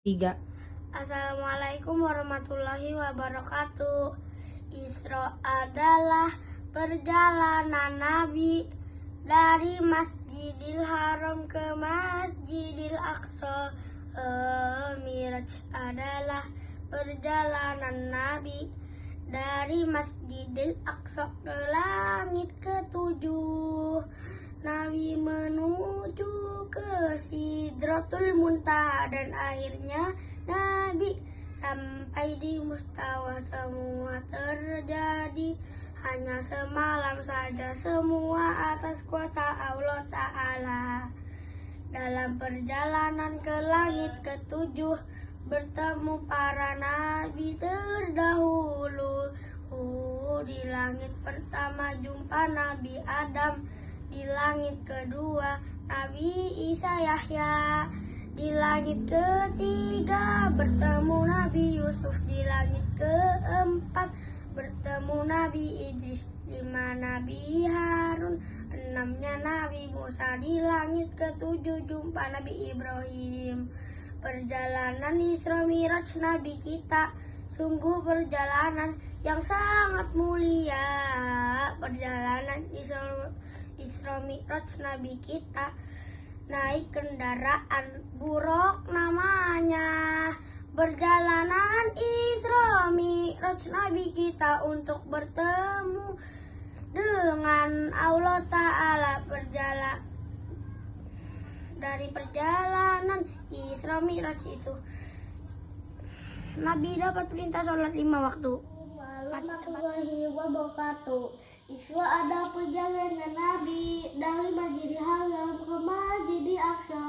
Tiga. Assalamualaikum warahmatullahi wabarakatuh. Isra adalah perjalanan Nabi dari Masjidil Haram ke Masjidil Aqsa. Miraj adalah perjalanan Nabi dari Masjidil Aqsa ke langit ketujuh. Nabi menuju ke Sidratul Muntaha dan akhirnya Nabi sampai di mustawa. Semua terjadi hanya semalam saja, semua atas kuasa Allah Ta'ala. Dalam perjalanan ke langit ketujuh bertemu para nabi terdahulu. Di langit pertama jumpa Nabi Adam, di langit kedua Nabi Isa Yahya, di langit ketiga bertemu Nabi Yusuf, di langit keempat bertemu Nabi Idris, lima Nabi Harun, enamnya Nabi Musa, di langit ketujuh jumpa Nabi Ibrahim. Perjalanan Isra Miraj Nabi kita sungguh perjalanan yang sangat mulia. Perjalanan Isra Miraj Nabi kita naik kendaraan buruk namanya. Perjalanan Isra Miraj Nabi kita untuk bertemu dengan Allah Ta'ala. Dari perjalanan Isra Miraj itu Nabi dapat perintah sholat 5 waktu. Warahmatullahi wabarakatuh. Isra ada perjalanan Nabi dari Masjidil Haram ke Masjidil Aqsa.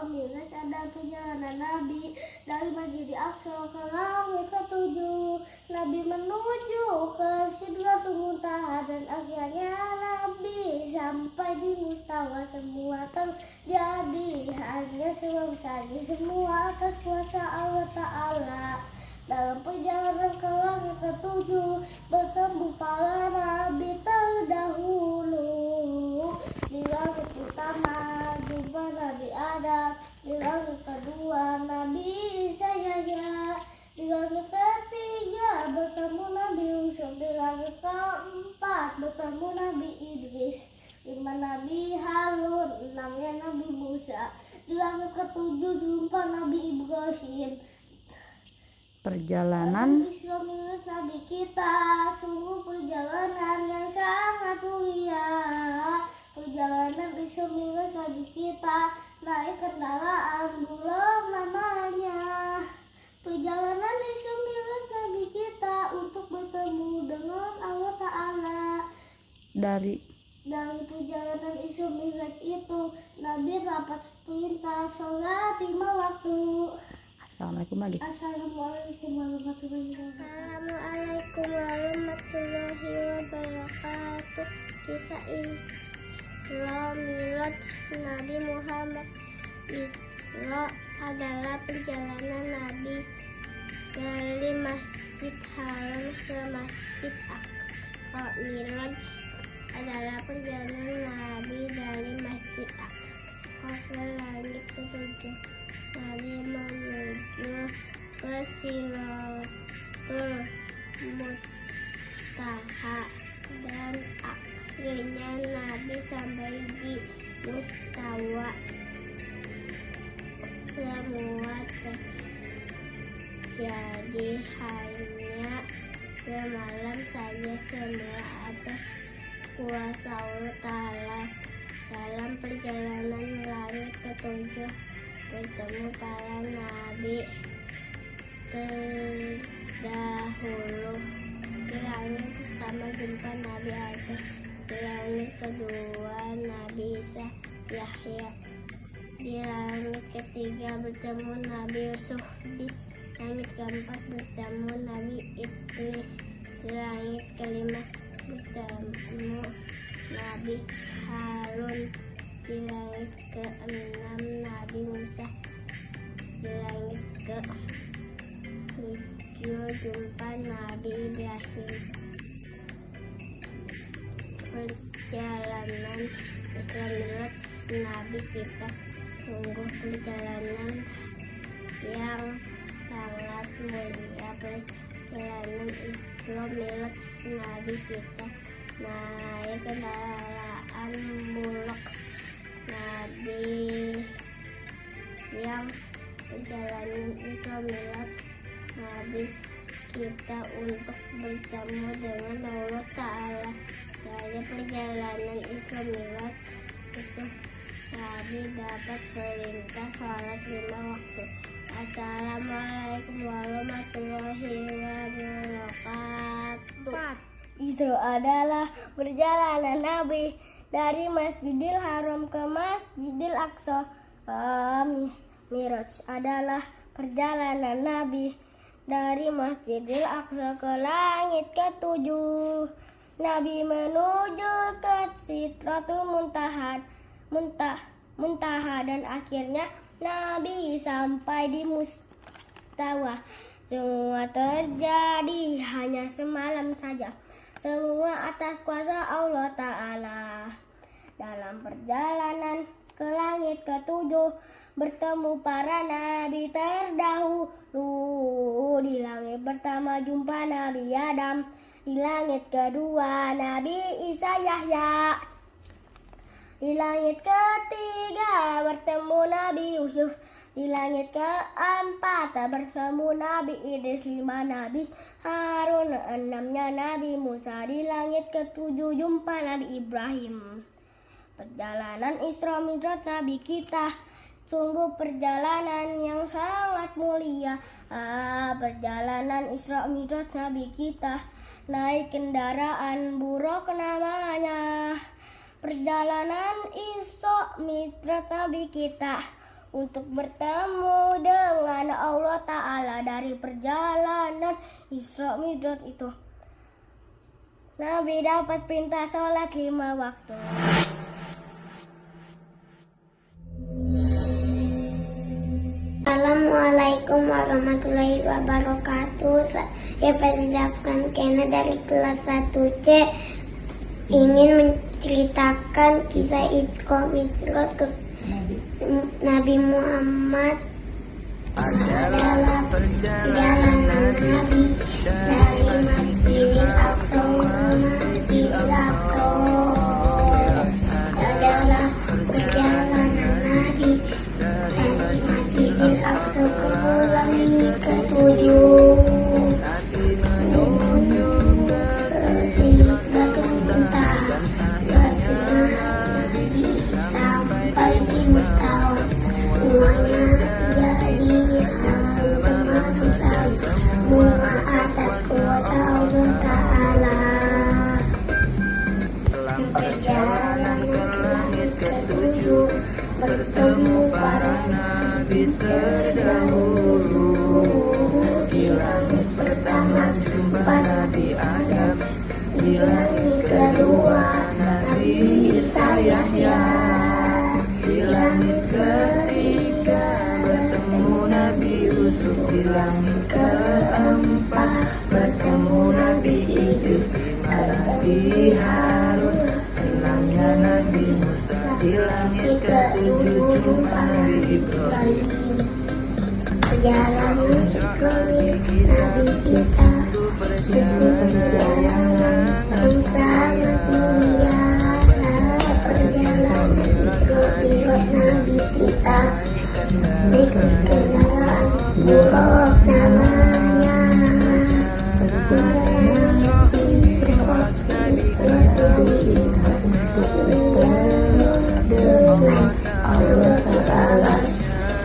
Miraj ada perjalanan Nabi dari Masjidil Aqsa ke langit ketujuh. Nabi menuju ke Sidratul Muntaha dan akhirnya Nabi sampai di mustawa. Semua terjadi hanya semalam saja, semua atas kuasa Allah Ta'ala. Dalam perjalanan ke langit ketujuh bertemu para nabi terdahulu. Di langit pertama jumpa Nabi Adam, di langit kedua Nabi Isa Yahya, di langit ketiga bertemu Nabi Yusuf, di langit keempat bertemu Nabi Idris, lima Nabi Harun, enamnya Nabi Musa, di langit ketujuh jumpa Nabi Ibrahim. Perjalanan Isra Miraj Nabi kita sungguh perjalanan yang sangat mulia. Perjalanan Isra Miraj Nabi kita naik kendaraan buruk namanya. Perjalanan Isra Miraj Nabi kita untuk bertemu dengan Allah Ta'ala. dari Perjalanan Isra Miraj itu Nabi dapat perintah sholat 5 waktu. Assalamualaikum lagi. Assalamualaikum warahmatullahi wabarakatuh. Assalamualaikum warahmatullahi wabarakatuh. Kisah Isra Miraj Nabi Muhammad. Isra adalah perjalanan Nabi dari Masjid Haram ke Masjid Aqsa. Miraj adalah perjalanan Nabi dari Masjid Aqsa ke langit ketujuh. Nabi menuju ke Sidratul Muntaha dan akhirnya Nabi sampai di mustawa. Semua terjadi hanya semalam saja, semua atas kuasa Allah Ta'ala. Dalam perjalanan langit ketujuh bertemu para nabi terdahulu. Di langit pertama jumpa Nabi Adam, di langit kedua Nabi Isa Yahya, di langit ketiga bertemu Nabi Yusuf, di langit keempat bertemu Nabi Idris, di langit kelima bertemu Nabi Harun, di langit keenam Nabi Musa, di langit ke-7 jumpa Nabi Ibrahim. Perjalanan Isra Miraj Nabi kita sungguh perjalanan yang sangat mulia. Perjalanan Isra Mi'raj Nabi kita, naik kendaraan muluk Nabi. Yang perjalanan Isra Mi'raj Nabi kita untuk bertemu dengan Allah Ta'ala. Dari perjalanan Isra Mi'raj itu Nabi dapat perintah sholat 5 waktu. Assalamualaikum warahmatullahi wabarakatuh. Itu adalah perjalanan Nabi dari Masjidil Haram ke Masjidil Aqsa. Mi'raj adalah perjalanan Nabi dari Masjidil Aqsa ke langit ke-7. Nabi menuju ke Sidratul Muntaha dan akhirnya Nabi sampai di Mustawa. Semua terjadi hanya semalam saja. Semua atas kuasa Allah Ta'ala. Dalam perjalanan ke langit ke-7 bertemu para nabi terdahulu. Di langit pertama jumpa Nabi Adam. Di langit kedua Nabi Isa Yahya. Di langit ketiga bertemu Nabi Yusuf. Di langit keempat bertemu Nabi Idris. 5 Nabi Harun. 6-nya Nabi Musa. Di langit ke-7 jumpa Nabi Ibrahim. Perjalanan Isra Mi'raj Nabi kita sungguh perjalanan yang sangat mulia. Perjalanan Isra Mi'raj Nabi kita naik kendaraan buruk namanya. Perjalanan Isra Mi'raj Nabi kita untuk bertemu dengan Allah Ta'ala. Dari perjalanan Isra Mi'raj itu Nabi dapat perintah sholat 5 waktu. Assalamualaikum warahmatullahi wabarakatuh. Saya Fazafkan Kena dari kelas 1C ingin menceritakan kisah Isra Mi'raj Nabi Muhammad. Adalah perjalanan Nabi dari Masjidil Aqsa ke Masjidil Aqsa. Adalah perjalanan Nabi dari Masjidil Aqsa ke langit ke-7. Menuju ke Sidratul Muntaha. Nabi sampai di Mustawa. Semuanya jadi semakin saja. Semua atas kuasa Allah Ta'ala. Perjalanan ke langit ke-7 bertemu para nabi terdahulu. Di langit pertama jumpa Nabi Adam. Di langit kedua Nabi Isa Yahya. Di langit ketiga bertemu Nabi Yusuf. Di langit keempat bertemu Nabi Idris. Nabi Harun. 6-nya Nabi Musa. Di langit ke-7 jumpa Nabi Ibrahim. Perjalanan Isra Mi'raj Nabi kita perjalanan yang sangat mulia. Perjalanan Isra Mi'raj Nabi kita naik kendaraan buruk namanya. Perjalanan Isra Mi'raj Nabi kita dengan Allah Ta'ala.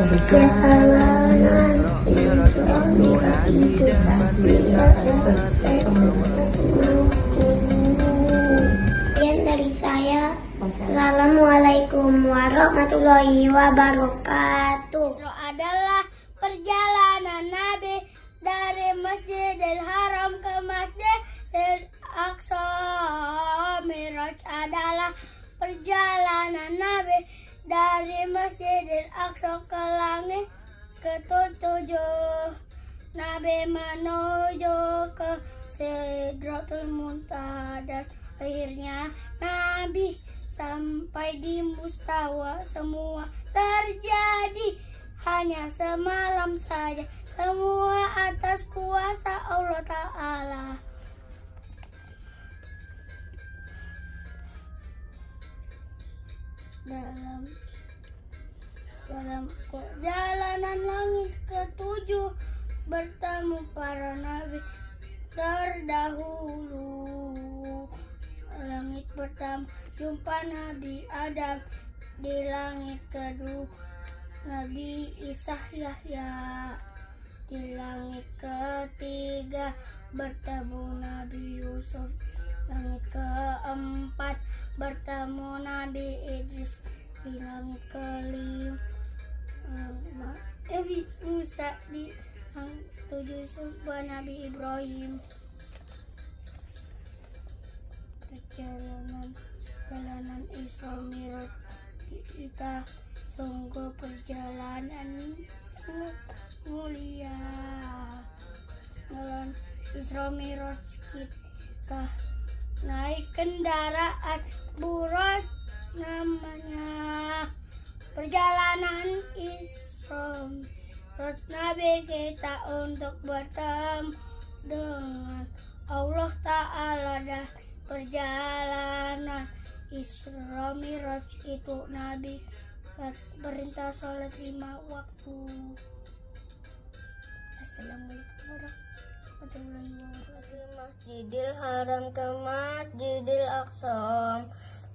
Perjalanan Isra Mi'raj itu tidak seperti semua. Sekian dari saya. Assalamualaikum warahmatullahi wabarakatuh. Isra adalah perjalanan Nabi dari Masjidil Haram ke Masjidil Aqsa. Mi'raj adalah perjalanan Nabi dari Masjidil Aqsa ke langit ke-7. Nabi menuju ke Sidratul Muntaha dan akhirnya Nabi sampai di Mustawa. Semua terjadi hanya semalam saja. Semua atas kuasa Allah Ta'ala. Dalam perjalanan langit ketujuh bertemu para nabi terdahulu. Langit pertama jumpa Nabi Adam, di langit kedua Nabi Isa Yahya, di langit ketiga bertemu Nabi Yusuf, langit keempat bertemu Nabi Idris, di langit kelima Nabi Musa, di langit tujuh jumpa Nabi Ibrahim. Perjalanan Isra Mi'raj kita sungguh perjalanan mulia. Dalam Isra Mi'raj kita naik kendaraan Buraj namanya. Perjalanan Isra Mi'raj Nabi kita untuk bertemu dengan Allah Ta'ala. Dah perjalanan Isra Mi'raj itu Nabi perintah sholat 5 waktu. Assalamualaikum warahmatullahi wabarakatuh. Masjidil Haram ke Masjidil Aqsa.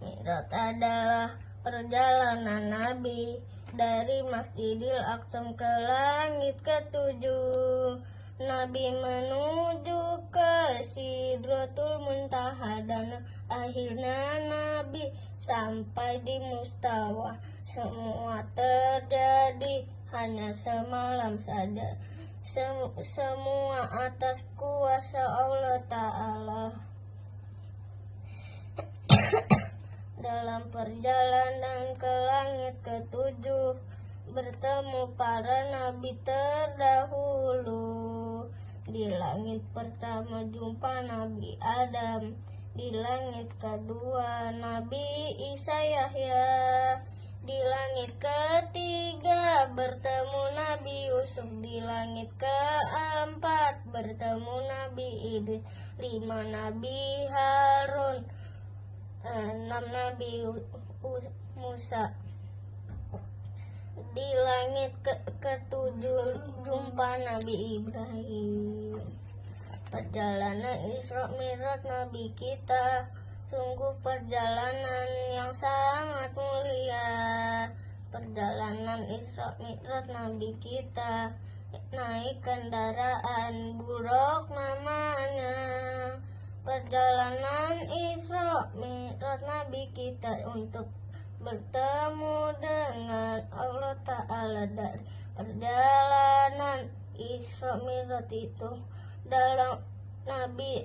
Mi'raj adalah perjalanan Nabi dari Masjidil Aqsa ke langit ketujuh. Nabi menuju ke Sidratul Muntaha dan akhirnya Nabi sampai di Mustawa. Semua terjadi hanya semalam saja. Semua atas kuasa Allah Ta'ala. Dalam perjalanan ke langit ketujuh bertemu para nabi terdahulu. Di langit pertama jumpa Nabi Adam, di langit kedua Nabi Isa Yahya, di langit ketiga bertemu Nabi Yusuf, di langit keempat bertemu Nabi Idris, 5 Nabi Harun, 6 Nabi Musa. Di langit ketujuh jumpa Nabi Ibrahim. Perjalanan Isra Mi'raj Nabi kita sungguh perjalanan yang sangat mulia. Perjalanan Isra Mi'raj Nabi kita naik kendaraan Buraq namanya. Perjalanan Isra Mi'raj Nabi kita untuk bertemu dengan Allah Ta'ala. Dari perjalanan Isra Mi'raj itu dalam Nabi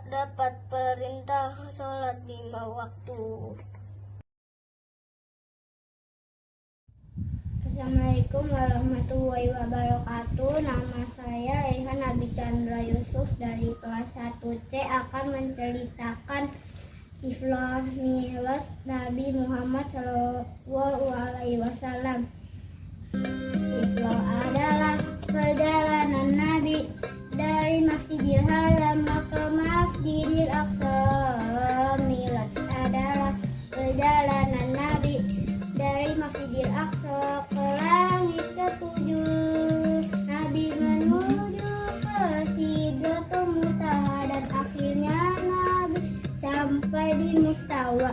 dapat perintah sholat 5 waktu. Assalamualaikum warahmatullahi wabarakatuh. Nama saya Rehan Abi Chandra Yusuf dari kelas 1C akan menceritakan Isra Mi'raj Nabi Muhammad SAW. Isra adalah perjalanan Nabi dari Masjidil Haram ke Masjidil Aqsa. Mi'raj adalah perjalanan Nabi dari Masjidil Aqsa ke langit ketujuh. Nabi menuju ke Sidratul Muntaha dan akhirnya Nabi sampai di Mustawa.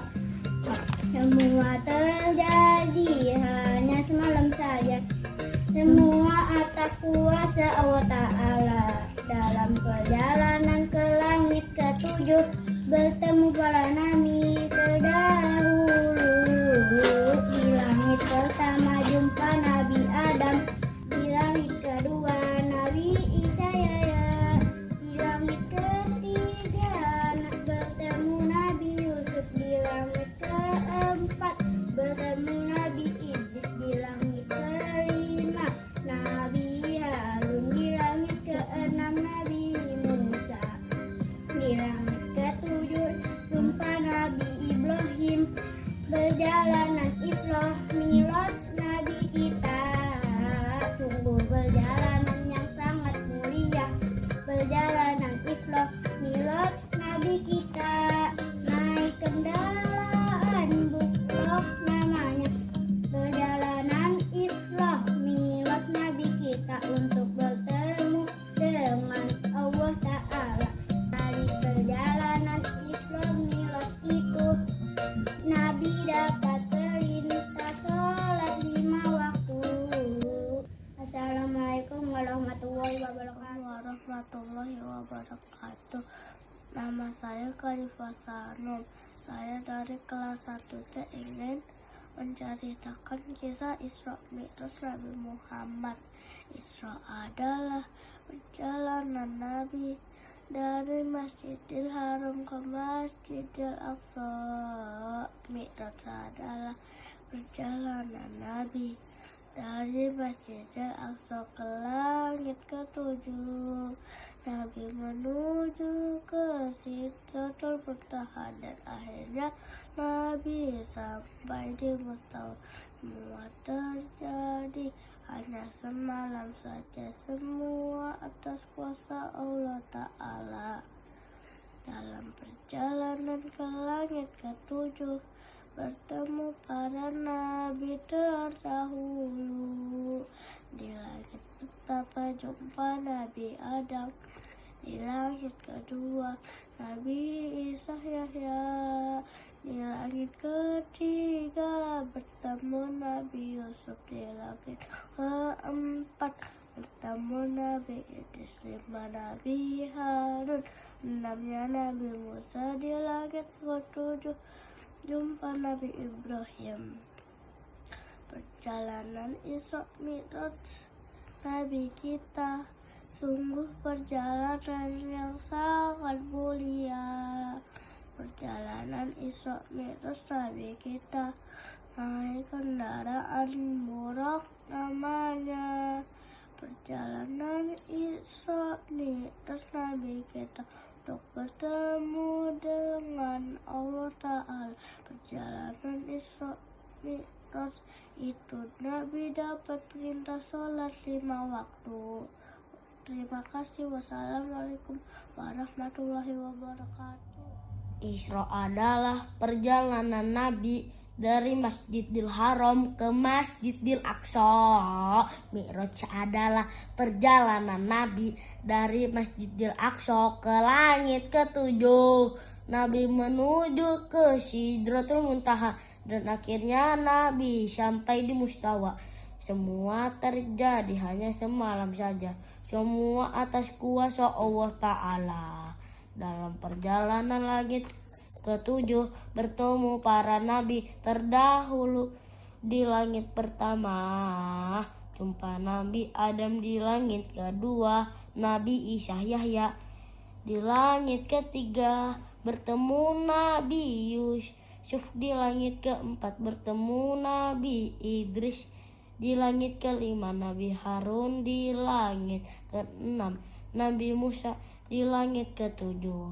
Semua terjadi hanya semalam saja. Semua atas kuasa Allah Ta'ala. Dalam perjalanan ke langit ketujuh bertemu para nabi terdahulu. Di langit pertama jumpa Nabi Adam, di langit kedua Nabi Isa Yahya, di langit ketiga bertemu Nabi Yusuf, di langit keempat bertemu Nabi Idris, di langit kelima Nabi Harun, di langit keenam Nabi Musa, di langit ketujuh jumpa Nabi untuk bertemu dengan Allah Ta'ala. Dari perjalanan Isra Mi'raj itu, Nabi dapat perintah sholat 5 waktu. Assalamualaikum warahmatullahi wabarakatuh. Nama saya Khalifah Sanom. Saya dari kelas 1C ingin menceritakan kisah Isra Mi'raj Nabi Muhammad. Isra adalah perjalanan Nabi dari Masjidil Haram ke Masjidil Aqsa. Mi'raj adalah perjalanan Nabi dari Masjidil Aqsa ke langit ketujuh. Nabi menuju ke Sidratul Muntaha dan akhirnya Nabi sampai di Mustawa. Semua terjadi hanya semalam saja, semua atas kuasa Allah Ta'ala. Dalam perjalanan ke langit ketujuh, bertemu para nabi terdahulu. Di langit pertama jumpa Nabi Adam. Di langit kedua Nabi Isa Yahya. Di langit ketiga bertemu Nabi Yusuf. Di langit keempat bertemu Nabi Idris. 5 Nabi Harun. 6-nya Nabi Musa. Di langit ketujuh jumpa Nabi Ibrahim. Perjalanan Isra Mi'raj Nabi kita sungguh perjalanan yang sangat mulia. Perjalanan Isra Mi'raj Nabi kita naik kendaraan Burak namanya. Perjalanan Isra Mi'raj Nabi kita untuk bertemu dengan Allah Ta'ala. Perjalanan Isra Mi'raj itu Nabi dapat perintah sholat 5 waktu. Terima kasih. Wassalamualaikum warahmatullahi wabarakatuh. Isra adalah perjalanan Nabi dari Masjidil Haram ke Masjidil Aqsa. Mi'raj adalah perjalanan Nabi dari Masjidil Aqsa ke langit ketujuh. Nabi menuju ke Sidratul Muntaha dan akhirnya Nabi sampai di Mustawa. Semua terjadi hanya semalam saja. Semua atas kuasa Allah Ta'ala. Dalam perjalanan langit ketujuh bertemu para nabi terdahulu. Di langit pertama jumpa Nabi Adam. Di langit kedua Nabi Isa Yahya. Di langit ketiga bertemu Nabi Yusuf. Di langit keempat bertemu Nabi Idris. Di langit kelima Nabi Harun. Di langit keenam Nabi Musa. Di langit ketujuh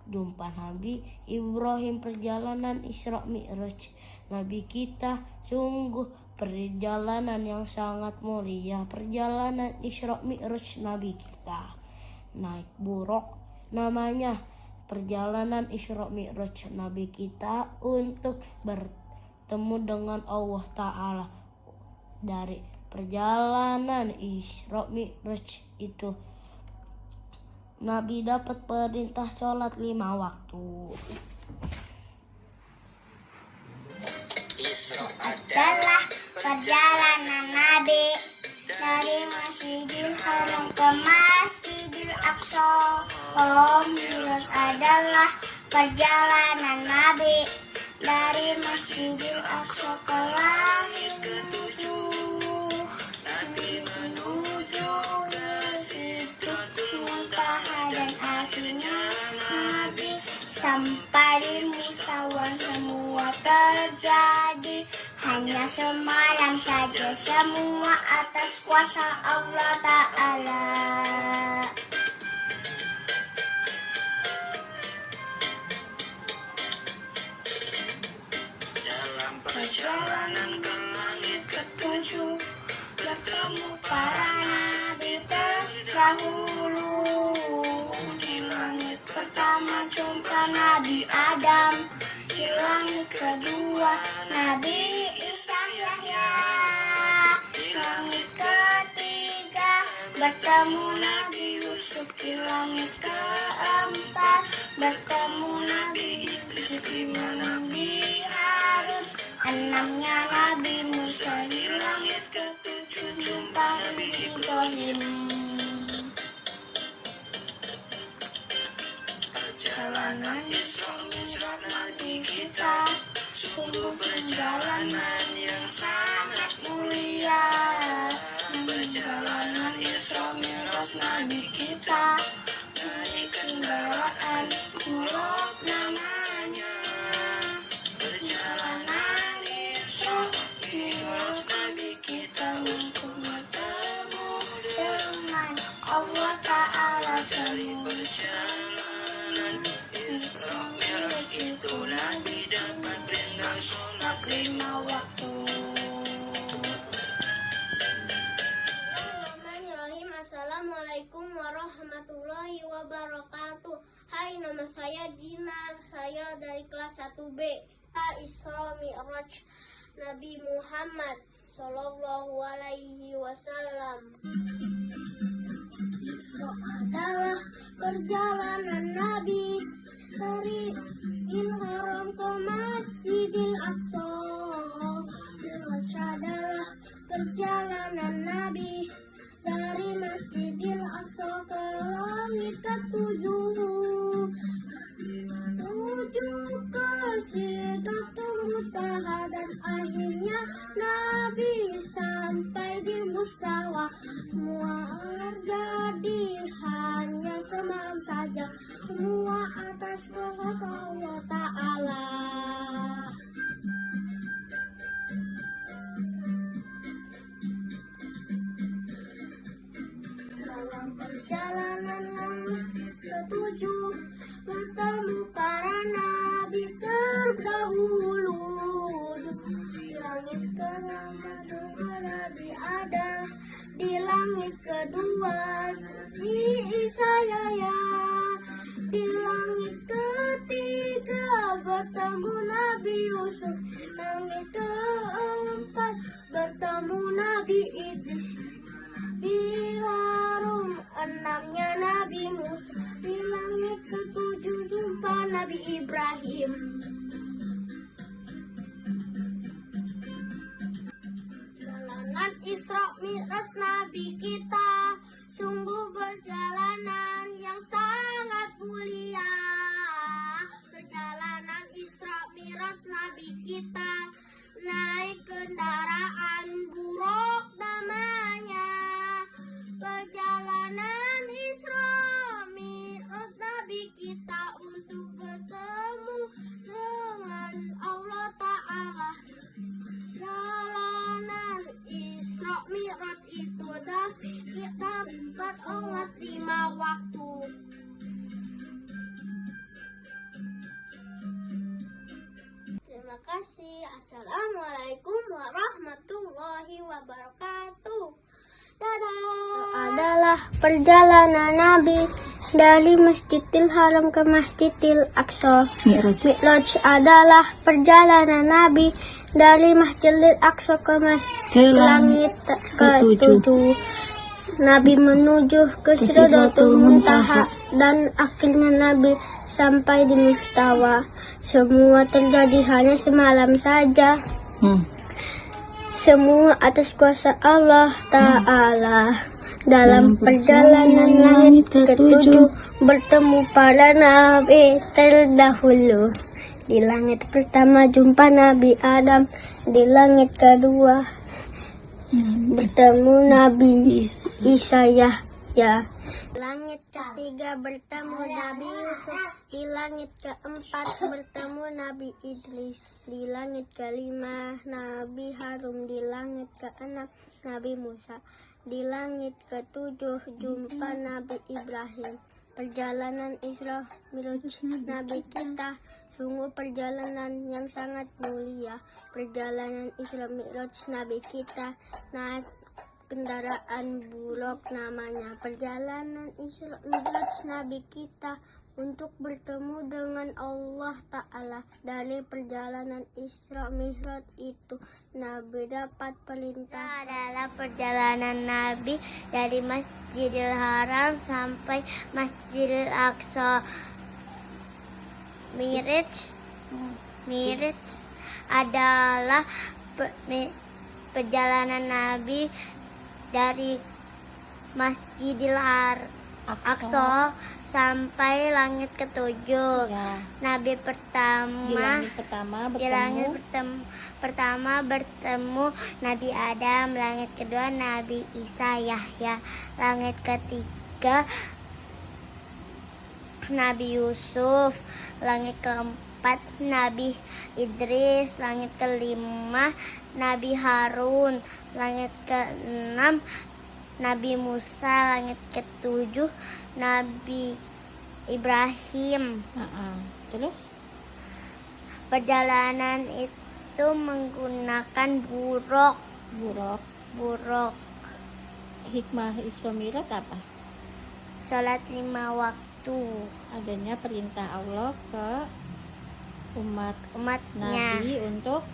jumpa Nabi Ibrahim. Perjalanan Isra Mi'raj Nabi kita sungguh perjalanan yang sangat mulia. Perjalanan Isra Mi'raj Nabi kita naik buruk namanya. Perjalanan Isra Mi'raj Nabi kita untuk bertemu dengan Allah Ta'ala. Dari perjalanan Isra Mi'raj itu Nabi dapat perintah sholat 5 waktu. Isra adalah perjalanan Nabi dari Masjidil Haram ke Masjidil Aqsa. Mi'raj adalah perjalanan Nabi dari Masjidil Aqsa ke langit ketujuh. Nabi menuju ke Sidratul Muntaha dan akhirnya Nabi sampai di Mustawa. Semua terjadi hanya semalam saja, semua atas kuasa Allah Ta'ala. Dalam perjalanan ke langit ketujuh bertemu para nabi terdahulu. Di langit pertama jumpa Nabi Adam. Di langit kedua Nabi Isa Yahya. Di langit ketiga bertemu Nabi Yusuf di langit keempat, bertemu Nabi Idris, 5 Nabi Harun, 6-nya Nabi Musa, di langit ke-7 jumpa Nabi Ibrahim. Perjalanan Isra Mi'raj Nabi kita, sungguh perjalanan yang sangat mulia. Perjalanan Isra Mi'raj Nabi kita, naik kendaraan Buraq namanya. Perjalanan Isra Mi'raj Nabi kita untuk bertemu dengan Allah Ta'ala. Dari perjalanan Isra Mi'raj itu Nabi dapat perintah sholat 5 waktu. Bismillahirrahmanirrahim. Assalamualaikum warahmatullahi wabarakatuh. Hai, nama saya Dinar. Saya dari kelas 1B. Isra Mi'raj Nabi Muhammad Sallallahu Alaihi Wasallam adalah perjalanan Nabi dari Haram ke Masjidil Aqsa. Mi'raj adalah perjalanan Nabi dari Masjidil Aqsa ke langit ke-7, menuju ke Sidratul Muntaha, dan akhirnya Nabi sampai di Mustawa. Semua terjadi hanya semalam saja, semua atas kuasa Allah Ta'ala. Dalam perjalanan langit ke-7 bertemu para nabi terdahulu. Di langit pertama jumpa Nabi Adam, di langit kedua Nabi Isa Yahya, di langit ketiga bertemu Nabi Yusuf, langit keempat bertemu Nabi Idris, di Harum 6-nya Nabi Musa, di langit ke-7 jumpa Nabi Ibrahim. Perjalanan Isra Mi'raj Nabi kita, sungguh perjalanan yang sangat mulia. Perjalanan Isra Mi'raj Nabi kita, naik kendaraan Buraq namanya. Perjalanan Isra Mi'raj Nabi kita untuk bertemu dengan Allah Ta'ala. Perjalanan Isra Mi'raj itu dan kita sholat 5 waktu. Terima kasih. Assalamualaikum warahmatullahi wabarakatuh. Dadah. Adalah perjalanan Nabi dari Masjidil Haram ke Masjidil Aqsa. Mi'raj adalah perjalanan Nabi dari Masjidil Aqsa ke langit ke-7. Nabi menuju ke Sidratul Muntaha, dan akhirnya Nabi sampai di Mustawa. Semua terjadi hanya semalam saja. Semua atas kuasa Allah Ta'ala. Dalam perjalanan langit ke-7 bertemu para nabi terdahulu. Di langit pertama jumpa Nabi Adam, di langit kedua bertemu Nabi Isa Yahya. Langit ketiga bertemu Nabi Yusuf, di langit keempat bertemu Nabi Idris, di langit kelima Nabi Harun, di langit keenam Nabi Musa, di langit ketujuh jumpa Nabi Ibrahim. Perjalanan Isra Mi'raj Nabi kita, sungguh perjalanan yang sangat mulia. Perjalanan Isra Mi'raj Nabi kita, naik kendaraan Buraq namanya. Perjalanan Isra Mi'raj Nabi kita untuk bertemu dengan Allah Ta'ala. Dari perjalanan Isra Mi'raj itu Nabi dapat perintah adalah perjalanan Nabi dari Masjidil Haram sampai Masjidil Aqsa. Mi'raj adalah perjalanan Nabi dari Masjidil Aqsa sampai langit ketujuh. Ya. Nabi Di pertama langit pertama bertemu Nabi Adam, langit kedua Nabi Isa Yahya, langit ketiga Nabi Yusuf, langit keempat Nabi Idris, langit kelima Nabi Harun, langit keenam Nabi Musa, langit ketujuh Nabi Ibrahim. Terus Perjalanan itu menggunakan buruk. hikmah Isra Mi'raj apa? Salat 5 waktu. Adanya perintah Allah ke Umatnya Nabi untuk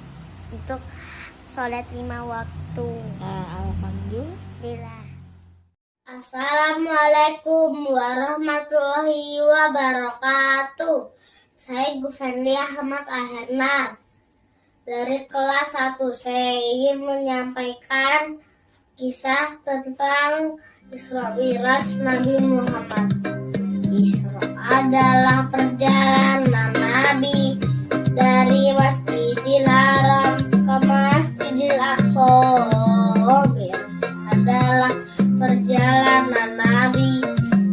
salat 5 waktu. alhamdulillah. Assalamualaikum warahmatullahi wabarakatuh. Saya Gufenlia Ahmad Ahernar dari kelas 1. Saya ingin menyampaikan kisah tentang Isra Mi'raj Nabi Muhammad. Isra adalah perjalanan Nabi dari Masjidil Haram ke Masjidil Aqsa. Mi'raj adalah perjalanan Nabi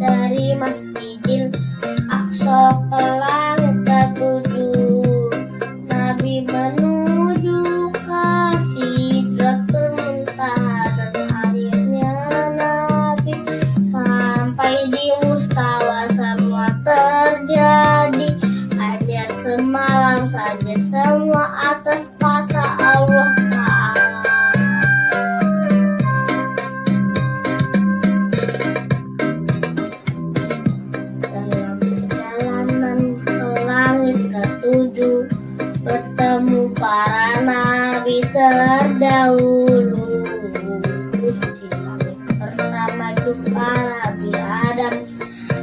dari Masjidil Aqsa ke langit ketujuh. Nabi menuju ke Sidratul Muntaha dan akhirnya Nabi sampai di Mustawa. Semua terjadi hanya semalam saja, semua atas kuasa Allah Ta'ala. Dalam perjalanan ke langit ketujuh bertemu para nabi terdahulu. Di langit pertama jumpa Nabi Adam,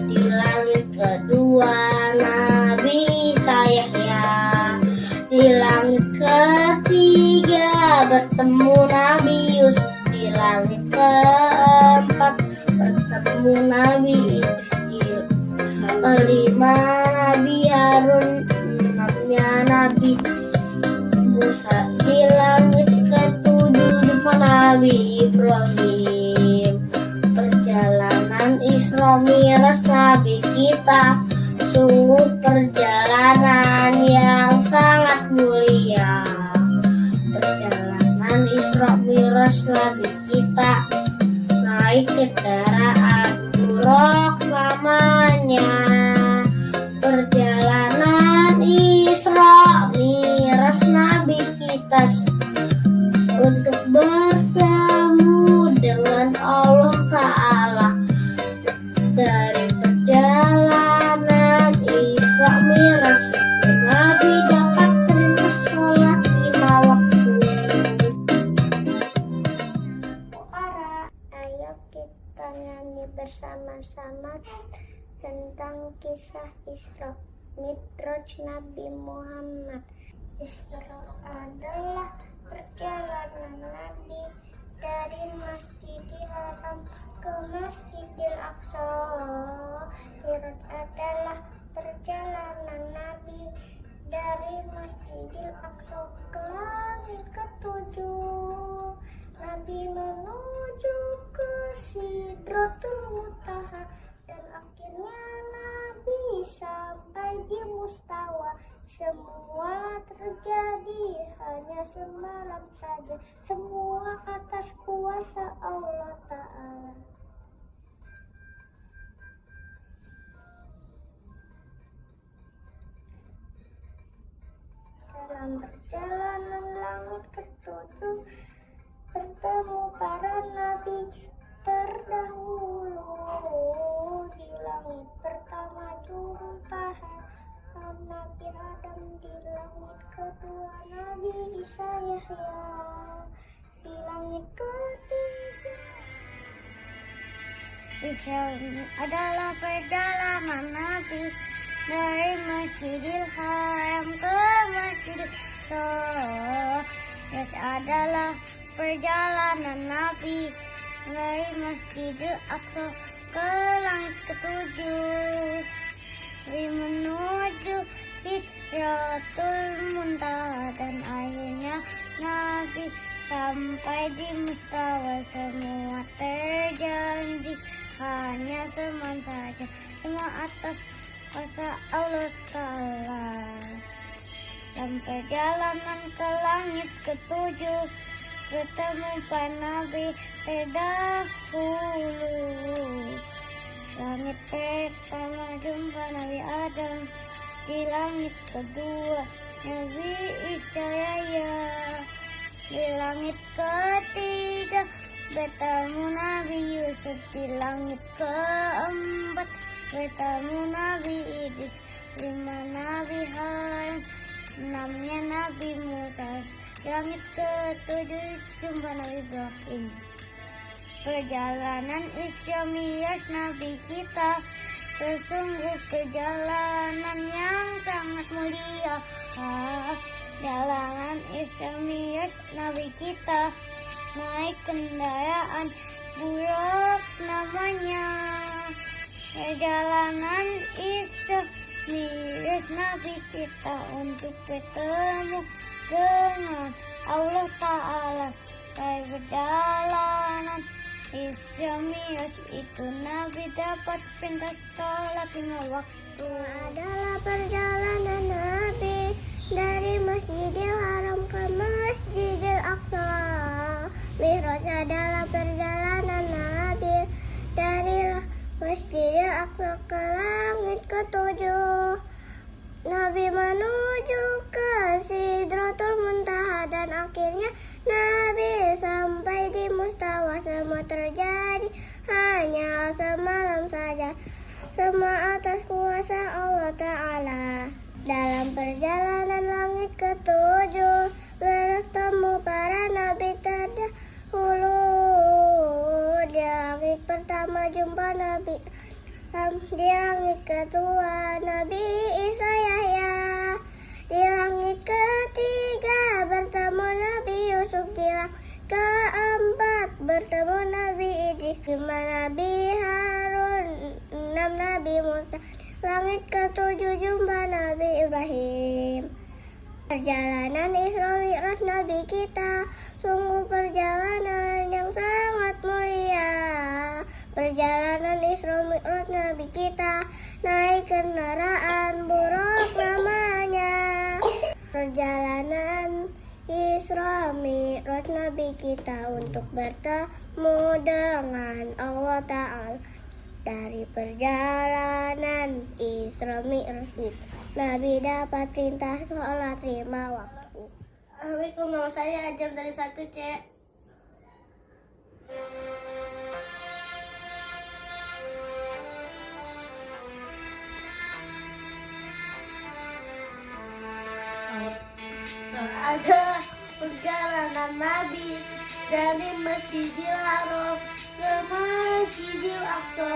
di langit kedua Nabi Isa Yahya, di langit ketiga bertemu Nabi Yusuf, di langit keempat bertemu Nabi Idris, di kelima Nabi Harun, enamnya Nabi Musa, di langit ketujuh jumpa Nabi Ibrahim. Perjalanan Isra Mi'raj Nabi kita sungguh perjalanan yang sangat mulia. Perjalanan Isra Mi'raj Nabi kita naik kendaraan buruk namanya. Perjalanan Isra Mi'raj Nabi kita untuk bertemu dengan Allah Ta'ala. Dari perjalanan Isra Mi'raj itu Nabi dapat perintah sholat 5 waktu. Ayo kita nyanyi bersama-sama tentang kisah Isra Mi'raj Nabi Muhammad. Isra adalah perjalanan Nabi dari Masjidil Haram ke Masjidil Aqsa. Mi'raj adalah perjalanan Nabi dari Masjidil Aqsa ke langit ketujuh. Nabi menuju ke Sidratul Muntaha dan akhirnya Nabi sampai di Mustawa. Semua terjadi hanya semalam saja, semua atas kuasa Allah Ta'ala. Dalam perjalanan langit ketujuh bertemu para nabi terdahulu. Di langit pertama turun Nabi Adam, di langit kedua Nabi Isa Yahya, di langit ketiga Isra adalah perjalanan Nabi dari Masjidil Haram ke Masjidil Aqsa. Mi'raj adalah perjalanan Nabi dari Masjidil Aqsa ke langit ketujuh, menuju Sidratul Muntaha, dan akhirnya Nabi sampai di Mustawa. Semua terjadi hanya semen saja, semua atas kuasa Allah Ta'ala. Dalam perjalanan ke langit ketujuh, bertemu para nabi terdahulu. Langit pertama jumpa Nabi Adam, di langit kedua Nabi Isa Yahya, di langit ketiga bertemu Nabi Yusuf, di langit keempat bertemu Nabi Idris, 5 Nabi Harun, 6-nya Nabi Musa, di langit ketujuh jumpa Nabi Ibrahim. Perjalanan Isra Mi'raj Nabi kita sesungguh perjalanan yang sangat mulia. Perjalanan Isra Mi'raj Nabi kita naik kendaraan buruk namanya. Perjalanan Isra Mi'raj Nabi kita untuk bertemu dengan Allah Ta'ala. Dari perjalanan Isra Mi'raj itu Nabi dapat perintah sholat 5 waktu. Adalah perjalanan Nabi dari Masjidil Haram ke Masjidil Aqsa. Mi'raj adalah perjalanan Nabi dari Masjidil Aqsa ke langit ketujuh. Nabi menuju ke Sidratul Muntaha, dan akhirnya Nabi sampai di Mustawa. Semua terjadi hanya semalam saja, semua atas kuasa Allah Ta'ala. Dalam perjalanan langit ketujuh, bertemu para nabi terdahulu. Di langit pertama jumpa Nabi Adam, di langit kedua Nabi Isa Yahya, di langit ketiga bertemu Nabi Yusuf, di langit keempat bertemu Nabi Idris, 5 Nabi Harun, 6 Nabi Musa, langit ketujuh jumpa Nabi Ibrahim. Perjalanan Isra Mi'raj Nabi kita sungguh perjalanan yang sangat mulia. Perjalanan Isra Mi'raj Nabi kita naik kendaraan buruk namanya. Perjalanan Isra Mi'raj Nabi kita untuk bertemu dengan Allah Ta'ala. Dari perjalanan Isra Mi'raj Nabi dapat perintah sholat 5 waktu. Assalamualaikum, nama saya Ajam dari 1C. Ada perjalanan Nabi dari Masjidil Haram ke Masjidil Aqsa.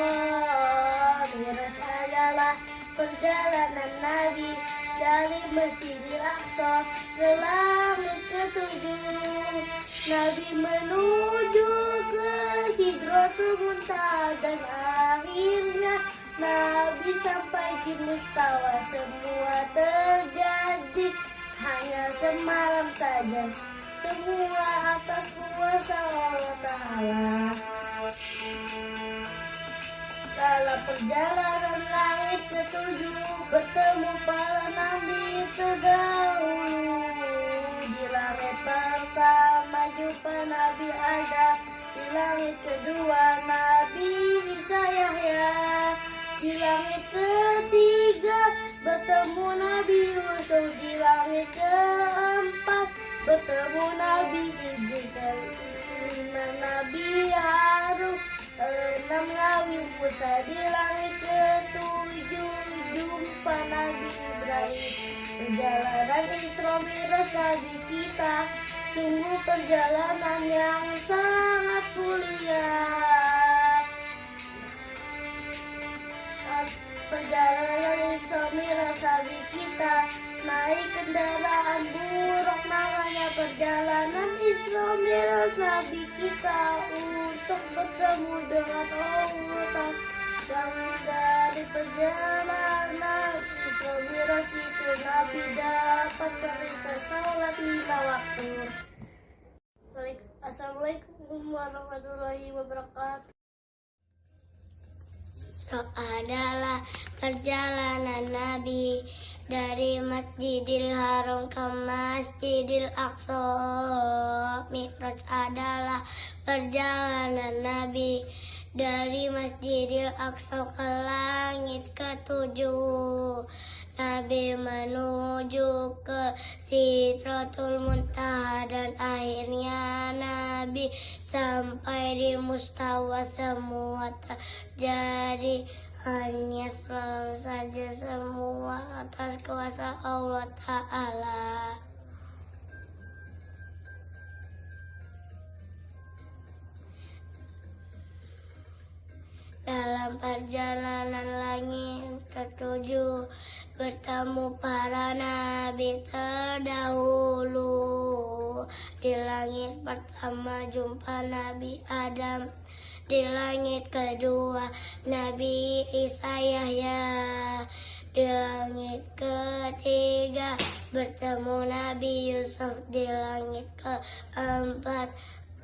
Mi'raj adalah perjalanan Nabi dari Masjidil Aqsa ke langit ketujuh. Nabi menuju ke Sidratul Muntaha, dan akhirnya Nabi sampai di Mustawa. Semua terjadi hanya semalam saja, semua atas kuasa Allah Ta'ala. Dalam perjalanan langit ketujuh, bertemu para nabi terdahulu. Di langit pertama jumpa Nabi Adam, di langit kedua Nabi Isa Yahya, di langit ketiga bertemu Nabi Yusuf, di langit keempat bertemu Nabi Idris, 5 Nabi Harun, 6 Nabi Musa, di langit ketujuh jumpa Nabi Nabi Ibrahim. Perjalanan Isra Mi'raj Nabi kita, sungguh perjalanan yang sangat mulia. Perjalanan Isra Mi'raj Nabi kita, naik kendaraan buruk namanya perjalanan Isra Mi'raj Nabi kita untuk bertemu dengan Allah. Dan dari perjalanan Isra Mi'raj itu Nabi dapat perintah salat 5 waktu. Assalamualaikum warahmatullahi wabarakatuh. Adalah perjalanan Nabi dari Masjidil Haram ke Masjidil Aqsa. Mi'raj adalah perjalanan Nabi dari Masjidil Aqsa ke langit ketujuh. Nabi menuju ke Sidratul Muntaha dan akhirnya Nabi sampai di mustawa semua terjadi. Hanya selalu saja semua atas kuasa Allah Ta'ala. Dalam perjalanan langit ketujuh bertemu para nabi terdahulu. Di langit pertama jumpa Nabi Adam, di langit kedua Nabi Isa Yahya, di langit ketiga bertemu Nabi Yusuf, di langit keempat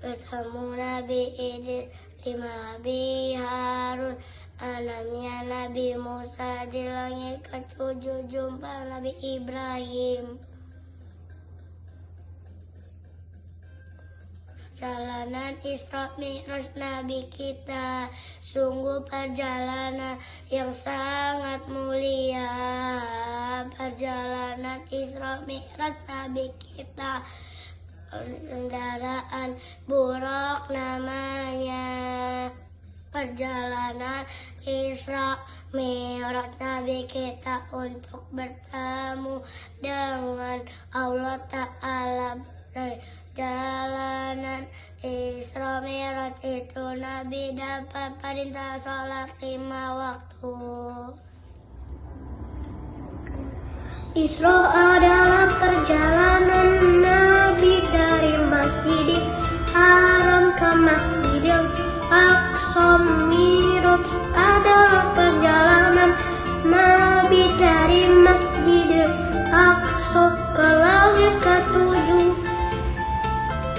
bertemu Nabi Idris, lima Nabi Harun, enamnya Nabi Musa, di langit ketujuh jumpa Nabi Ibrahim. Perjalanan Isra Mi'raj Nabi kita sungguh perjalanan yang sangat mulia. Perjalanan Isra Mi'raj Nabi kita, kendaraan buruk namanya. Perjalanan Isra Mi'raj Nabi kita untuk bertemu dengan Allah Ta'ala. Perjalanan Isra Mi'raj itu Nabi dapat perintah sholat 5 waktu. Isra adalah perjalanan Nabi dari Masjidil Haram ke Masjidil Aqsa. Mi'raj adalah perjalanan Nabi dari Masjidil Aqsa ke langit ketujuh.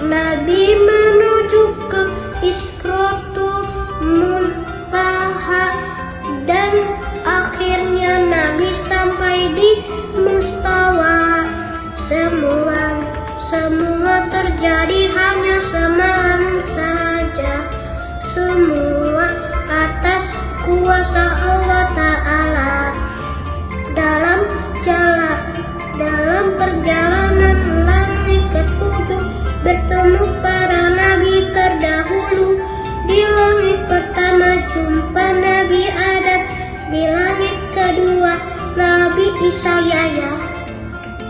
Nabi menuju ke Sidratul Muntaha dan akhirnya Nabi sampai di mustawa. Semua terjadi hanya semalam saja. Semua atas kuasa Allah Ta'ala. Dalam perjalanan langit ketujuh bertemu para nabi terdahulu. Di langit pertama jumpa Nabi Adam, di langit kedua Nabi Isa Yahya,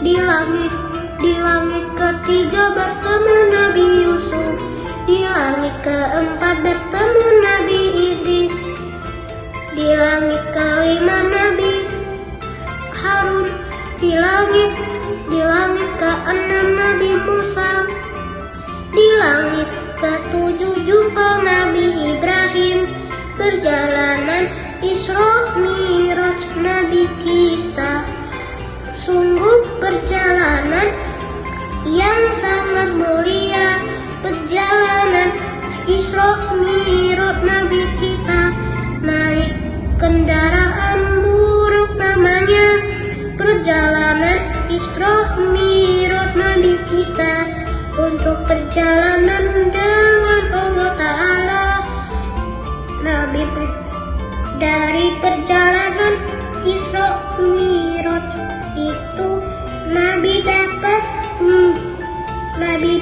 di langit ketiga bertemu Nabi Yusuf, di langit keempat bertemu Nabi Idris, di langit kelima Nabi Harun, di langit keenam Nabi Musa, di langit ketujuh jumpa Nabi Ibrahim. Perjalanan Isra Mi'raj Nabi kita sungguh perjalanan yang sangat mulia. Perjalanan Isra Mi'raj Nabi kita, naik kendaraan buruk namanya. Perjalanan Isra Mi'raj Nabi kita untuk perjalanan dengan Allah Ta'ala. Nabi dari perjalanan Isra Mi'raj itu Nabi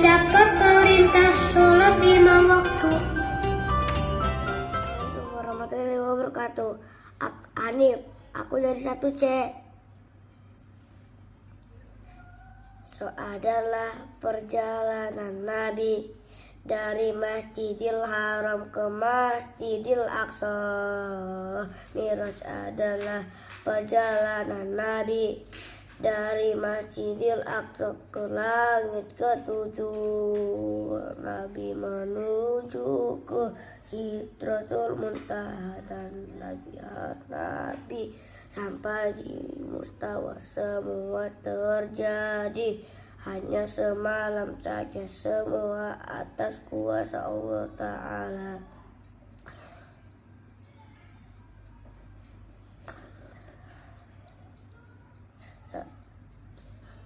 dapat perintah sholat 5 waktu. Assalamualaikum warahmatullahi wabarakatuh. Hanif, aku dari 1C. Isra adalah perjalanan Nabi dari Masjidil Haram ke Masjidil Aqsa. Mi'raj adalah perjalanan Nabi dari Masjidil Aqsa ke langit ketujuh. Nabi menuju ke Sidratul Muntaha dan Nabi sampai di Mustawa. Semua terjadi hanya semalam saja, semua atas kuasa Allah Ta'ala.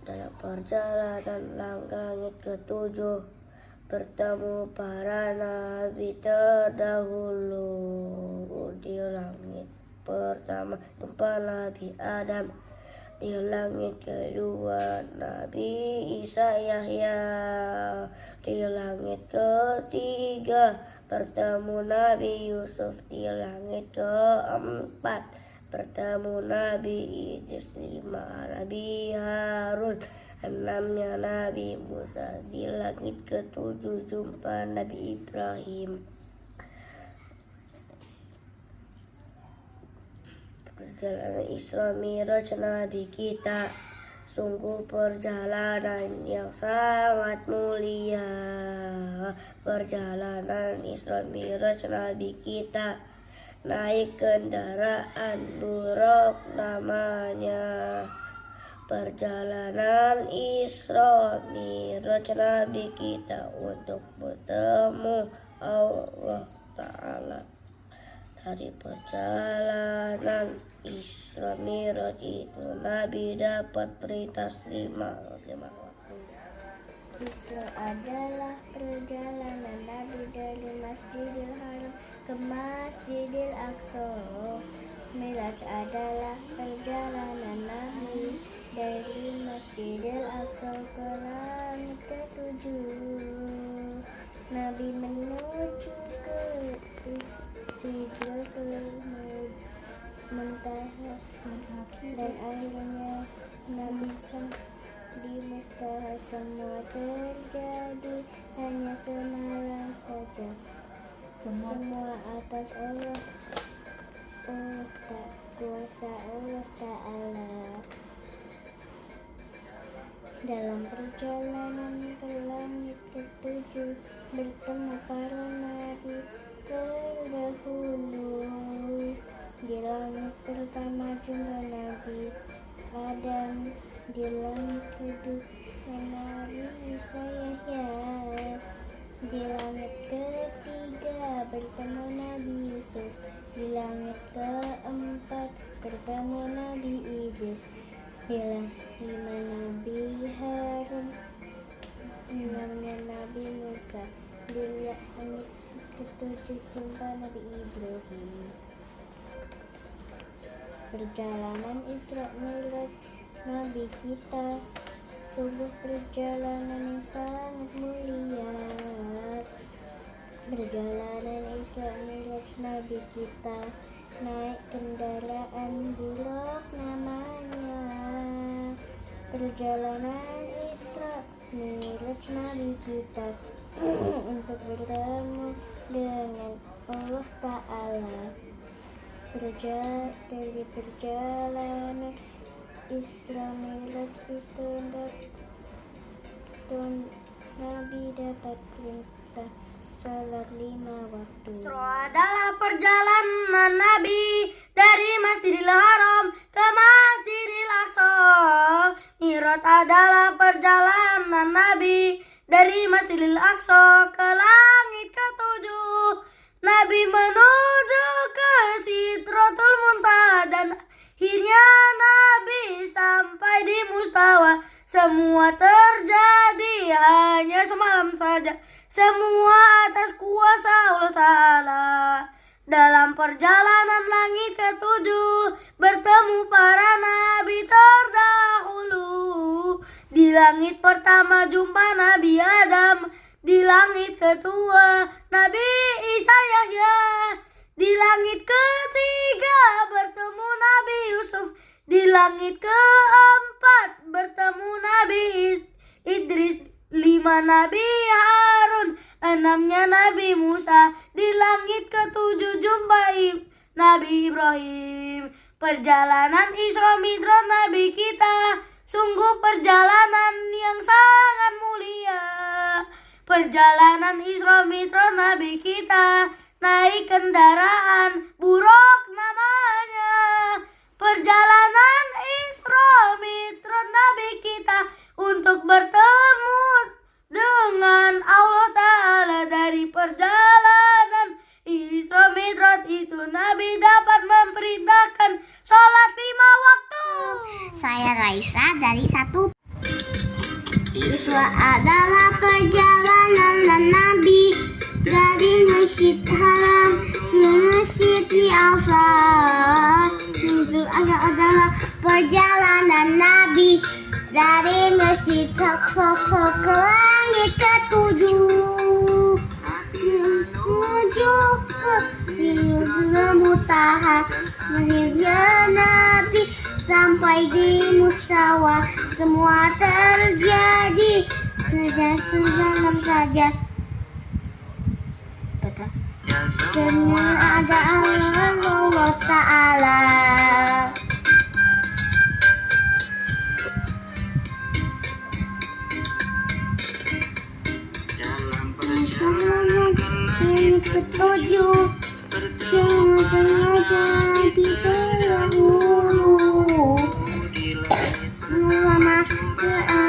Dalam perjalanan langit ketujuh bertemu para nabi terdahulu. Di langit pertama jumpa Nabi Adam, di langit kedua Nabi Isa Yahya, di langit ketiga bertemu Nabi Yusuf, di langit keempat bertemu Nabi Idris, 5 Nabi Harun, 6-nya Nabi Musa, di langit ketujuh jumpa Nabi Ibrahim. Perjalanan Isra Mi'raj Nabi kita sungguh perjalanan yang sangat mulia. Perjalanan Isra Mi'raj Nabi kita naik kendaraan Buraq namanya. Perjalanan Isra Mi'raj Nabi kita untuk bertemu Allah Ta'ala. Dari perjalanan Isra Mi'raj itu Nabi dapat perintah 5 waktu. Isra adalah perjalanan Nabi dari Masjidil Haram ke Masjidil Aqsa. Mi'raj adalah perjalanan Nabi dari Masjidil Aqsa ke langit ketujuh. Nabi menuju ke Sidratul Muntaha dan akhirnya Nabi di Mustawa. Semua terjadi hanya semalam saja, semua atas Allah kuasa Allah Ta'ala. Dalam perjalanan ke langit ketujuh bertemu para nabi terdahulu. Di langit pertama jumpa Nabi Adam, di langit kedua Nabi Isa Yahya, di langit ketiga bertemu Nabi Yusuf, di langit keempat bertemu Nabi Idris, di langit 5 Nabi Harun, 6-nya Nabi Musa, di langit ketujuh jumpa Nabi Ibrahim. Perjalanan Isra Mi'raj Nabi kita sungguh perjalanan yang sangat mulia. Perjalanan Isra Mi'raj Nabi kita naik kendaraan Buraq namanya. Perjalanan Isra Mi'raj Nabi kita untuk bertemu dengan Allah Ta'ala. Dari perjalanan Isra Mi'raj itu Nabi dapat perintah salat 5 waktu. Isra adalah perjalanan Nabi dari Masjidil Haram ke Masjidil Aqsa. Mi'raj adalah perjalanan Nabi dari Masjidil Aqsa ke langit ketujuh. Nabi menuju ke Sidratul Muntaha dan akhirnya Nabi sampai di Mustawa. Semua terjadi hanya semalam saja, semua atas kuasa Allah Ta'ala. Dalam perjalanan langit ketujuh bertemu para nabi terdahulu. Di langit pertama jumpa Nabi Adam, di langit kedua Nabi Isa Yahya, di langit ketiga bertemu Nabi Yusuf, di langit keempat bertemu Nabi Nabi Harun, 6-nya Nabi Musa. Di langit ke-7 jumpai Nabi Ibrahim. Perjalanan Isra Mi'raj Nabi kita, sungguh perjalanan yang sangat mulia. Perjalanan Isra Mi'raj Nabi kita, naik kendaraan buruk namanya. Perjalanan Isra Mi'raj Nabi kita untuk bertemu dengan Allah Ta'ala. Dari perjalanan Isra Mi'raj itu Nabi dapat memerintahkan sholat 5 waktu. Saya Raisa dari 1. Isra adalah perjalanan Nabi dari Masjid Haram ke Masjid Al-Aqsa. Isra adalah perjalanan Nabi dari Masjid Al-Aqsa ke langit ke-7. Menuju ke Sidratul Muntaha, lahirnya Nabi sampai di Mustawa. Semua terjadi sejam saja. Semua ada Allah Ta'ala. Perjalanan ke langit ke-7 jangan sengaja terdahulu.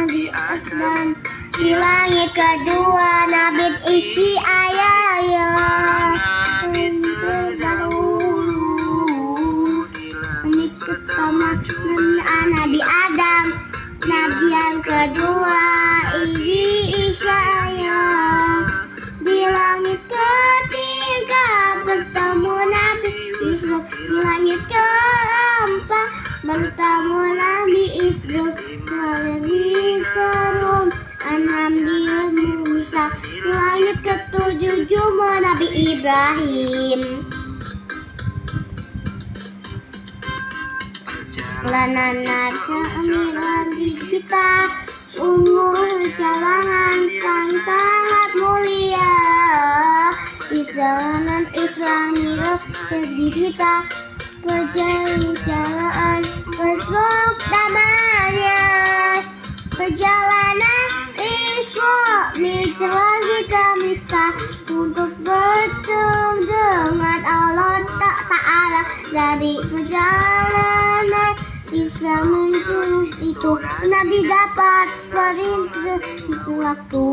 Di Adam, di langit kedua Nabi isi ayat terdahulu. Langit pertama Nabi Adam, Nabi yang kedua isi ayat. Di langit ketiga bertemu Nabi Yusuf. Di langit keempat bertemu Nabi Idris. Di Sarun 6 di Musa. Di langit ke-7 jumpa Nabi Ibrahim. Perjalanan Nabi kita, sungguh perjalanan sangat mulia. Perjalanan Isra Mi'raj Nabi kita, perjalanan pertamanya. Perjalanan Isra Mi'raj kita untuk bertemu dengan Allah Ta'ala. Dari perjalanan Isra Mi'raj itu Nabi dapat perintah waktu.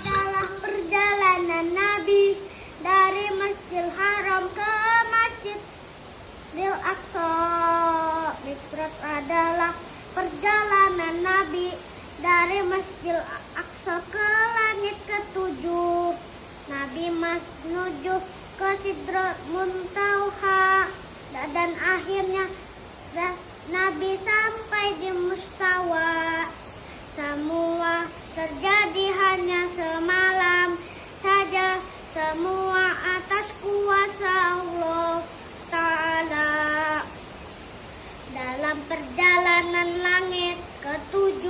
Dalam perjalanan Nabi dari Masjidil Haram ke Masjidil Aqsa. Mi'raj adalah perjalanan Nabi dari Masjidil Aqsa ke langit ke-7. Nabi menuju ke Sidratul Muntaha dan akhirnya Nabi sampai di Mustawa. Semua terjadi hanya semalam saja. Semua atas kuasa Allah Ta'ala. Dalam perjalanan langit ke-7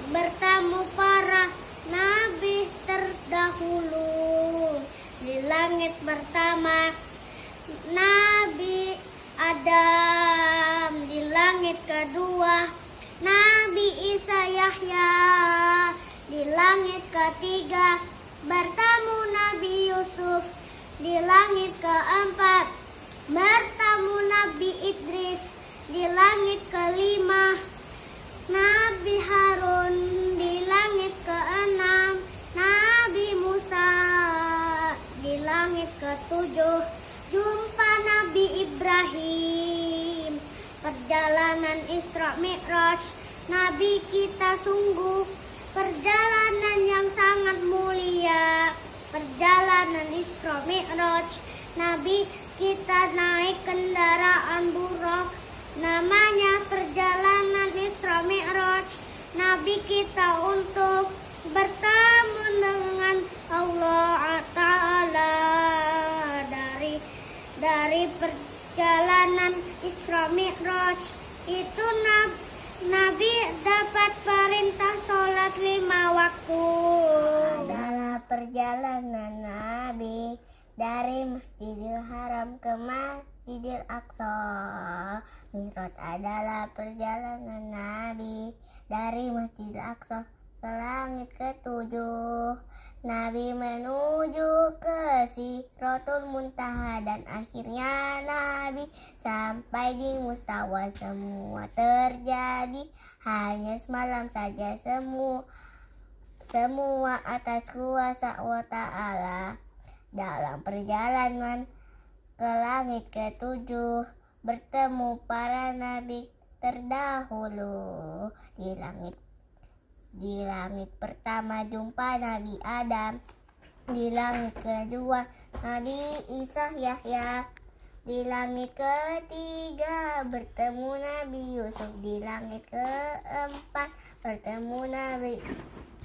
bertemu para nabi terdahulu. Di langit pertama Nabi Adam. Di langit kedua Nabi Isa Yahya. Di langit ketiga bertemu Nabi Yusuf. Di langit keempat bertemu Nabi Idris. Di langit kelima Nabi Harun. Di langit keenam Nabi Musa. Di langit ke-7 jumpa Nabi Ibrahim. Perjalanan Isra Mi'raj Nabi kita sungguh perjalanan yang sangat mulia. perjalanan Isra Mi'raj. Nabi kita naik kendaraan buruk, namanya perjalanan Isra Mi'raj. Nabi kita untuk bertemu dengan Allah Ta'ala. Dari perjalanan Isra Mi'raj itu Nabi dapat perintah sholat 5 waktu. Adalah perjalanan Nabi dari Masjidil Haram ke Masjidil Aqsa. Mi'raj adalah perjalanan Nabi dari Masjidil Aqsa ke langit ketujuh. Nabi menuju ke Sidratul Muntaha dan akhirnya Nabi sampai di Mustawa. Semua terjadi hanya semalam saja, semua atas kuasa Allah Ta'ala. Dalam perjalanan ke langit ketujuh bertemu para nabi terdahulu. Di langit pertama jumpa Nabi Adam, di langit kedua Nabi Isa Yahya, di langit ketiga bertemu Nabi Yusuf, di langit keempat bertemu Nabi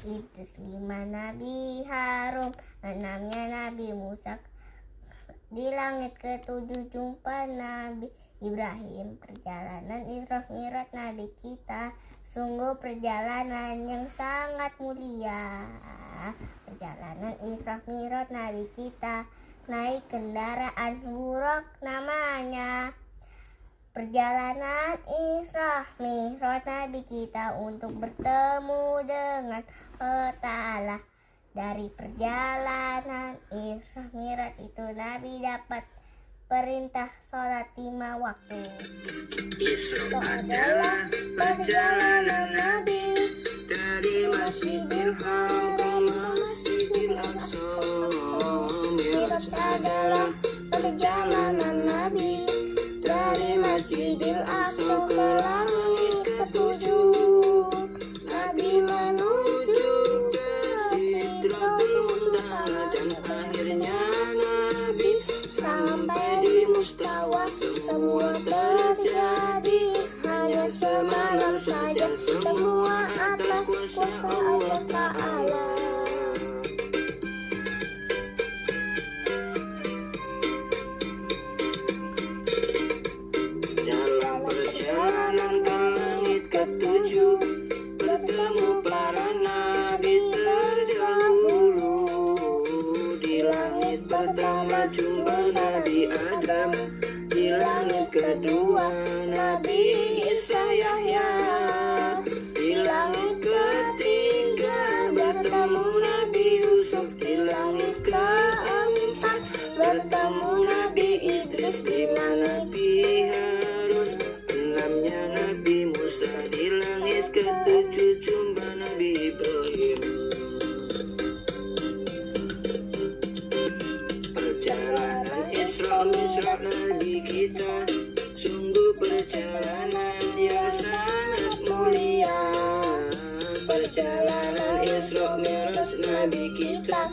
Idris, 5 Nabi Harun, 6-nya Nabi Musa. Di langit ketujuh jumpa Nabi Ibrahim. Perjalanan Isra Mi'raj Nabi kita sungguh perjalanan yang sangat mulia. Perjalanan Isra Mi'raj Nabi kita naik kendaraan buruk, namanya perjalanan Isra Mi'raj Nabi kita untuk bertemu dengan Allah Ta'ala. Dari perjalanan Isra Mi'raj itu Nabi dapat perintah sholat 5 waktu. Isra adalah perjalanan Nabi dari Masjidil Haram ke Masjidil Aqsa. Mi'raj adalah perjalanan Nabi dari Masjidil Aqsa ke langit ketujuh. Nabi menuju ke Sidratul Muntaha dan akhirnya Nabi sampai di Mustawa. Semua terjadi hanya semalam saja, semua atas kuasa Allah Ta'ala. Dalam perjalanan ke langit ketujuh bertemu para nabi terdahulu. Di langit pertama jumpa Nabi Adam, di langit kedua Nabi Isa Yahya, di langit ketiga bertemu Nabi Yusuf, di langit keempat bertemu Nabi Idris, 5 Nabi Harun, 6-nya Nabi Musa. Di langit ketujuh jumpa Nabi Ibrahim. Perjalanan Isra Mi'raj Nabi kita sungguh perjalanan yang sangat mulia. Perjalanan Isra Mi'raj Nabi kita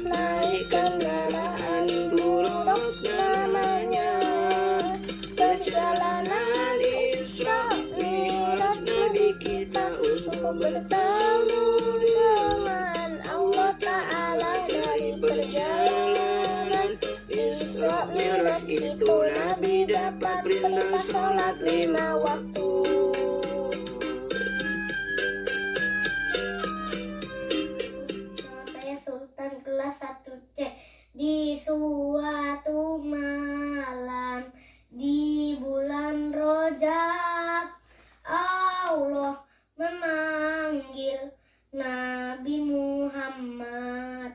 naik kendaraan buruk, namanya perjalanan Isra Mi'raj Nabi kita untuk bertemu dengan Allah Ta'ala. Dari perjalanan Isra Mi'raj itu Nabi dapat perintah sholat 5 waktu. Nama saya Sultan kelas 1C. Di suatu malam di bulan Rajab, Allah memanggil Nabi Muhammad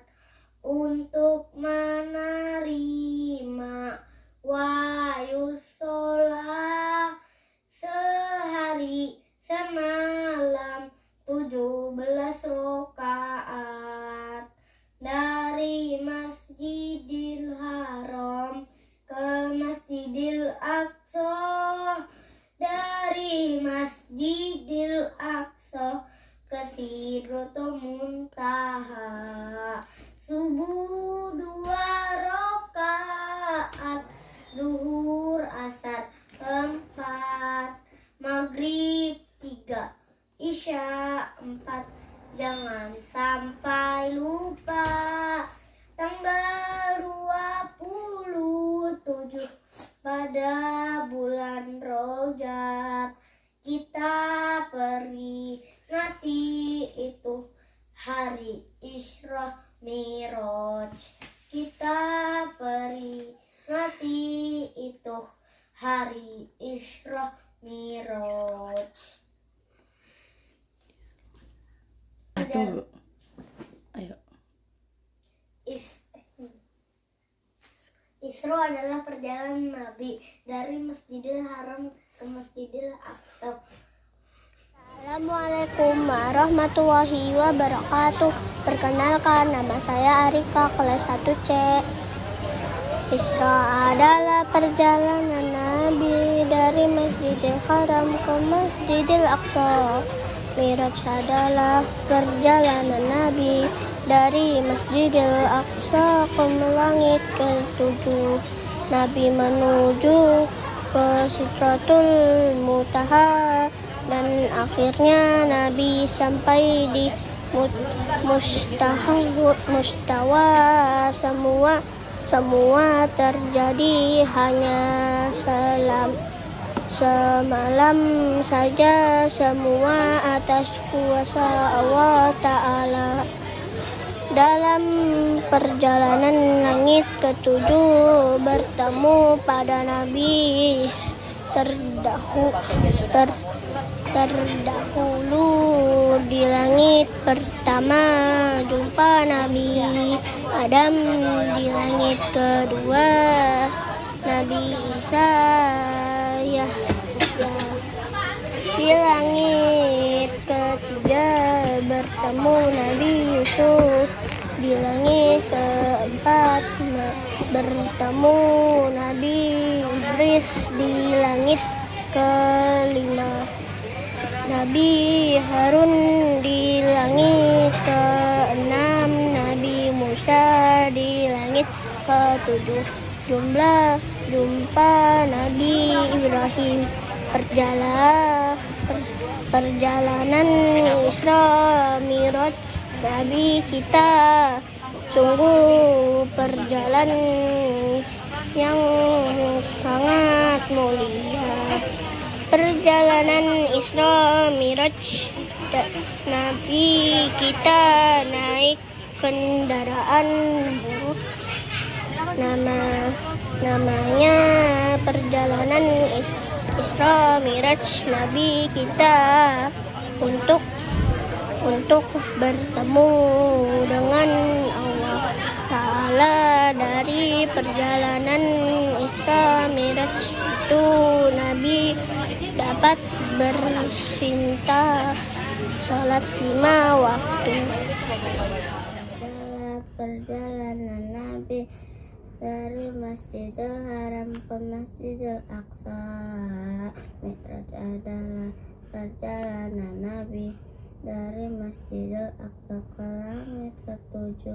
untuk menerima wahyu sholat sehari semalam 17 rakaat dari Masjidil Haram ke Masjidil Aqsa, dari Masjidil Aqsa ke Sidratul Muntaha. Subuh 3 Isya, 4 jangan sampai lupa tanggal 27 pada bulan Rajab kita peringati itu hari Isra Miraj. Kita peringati itu hari Isra Miraj. Tunggu. Ayo. Isra adalah perjalanan Nabi dari Masjidil Haram ke Masjidil Aqsa. Assalamualaikum warahmatullahi wabarakatuh. Perkenalkan, nama saya Arika, kelas 1C. Isra adalah perjalanan Nabi dari Masjidil Haram ke Masjidil Aqsa. Miraj adalah perjalanan Nabi dari Masjidil Aqsa ke langit ke-7. Nabi menuju ke Sidratul Muntaha dan akhirnya Nabi sampai di mustawa. Semua terjadi hanya semalam saja, semua atas kuasa Allah Ta'ala. Dalam perjalanan langit ke-7 bertemu pada Nabi terdahulu di langit pertama, jumpa Nabi Adam. Di langit kedua Nabi Isa, di langit ketiga bertemu Nabi Yusuf. Di langit keempat bertemu Nabi Idris. Di langit kelima Nabi Harun. Di langit keenam Nabi Musa. Di langit ke-7 jumpa Nabi Ibrahim. Perjalanan Isra Miraj Nabi kita sungguh perjalanan yang sangat mulia. Perjalanan Isra Miraj Nabi kita naik kendaraan buruh. Namanya perjalanan Isra Miraj Nabi kita untuk bertemu dengan Allah Ta'ala. Dari perjalanan Isra Miraj itu Nabi dapat berpindah sholat 5 waktu. Dalam perjalanan Nabi dari Masjidil Haram ke Masjidil Aqsa, Mi'raj adalah perjalanan Nabi dari Masjidil Aqsa ke langit ke-7.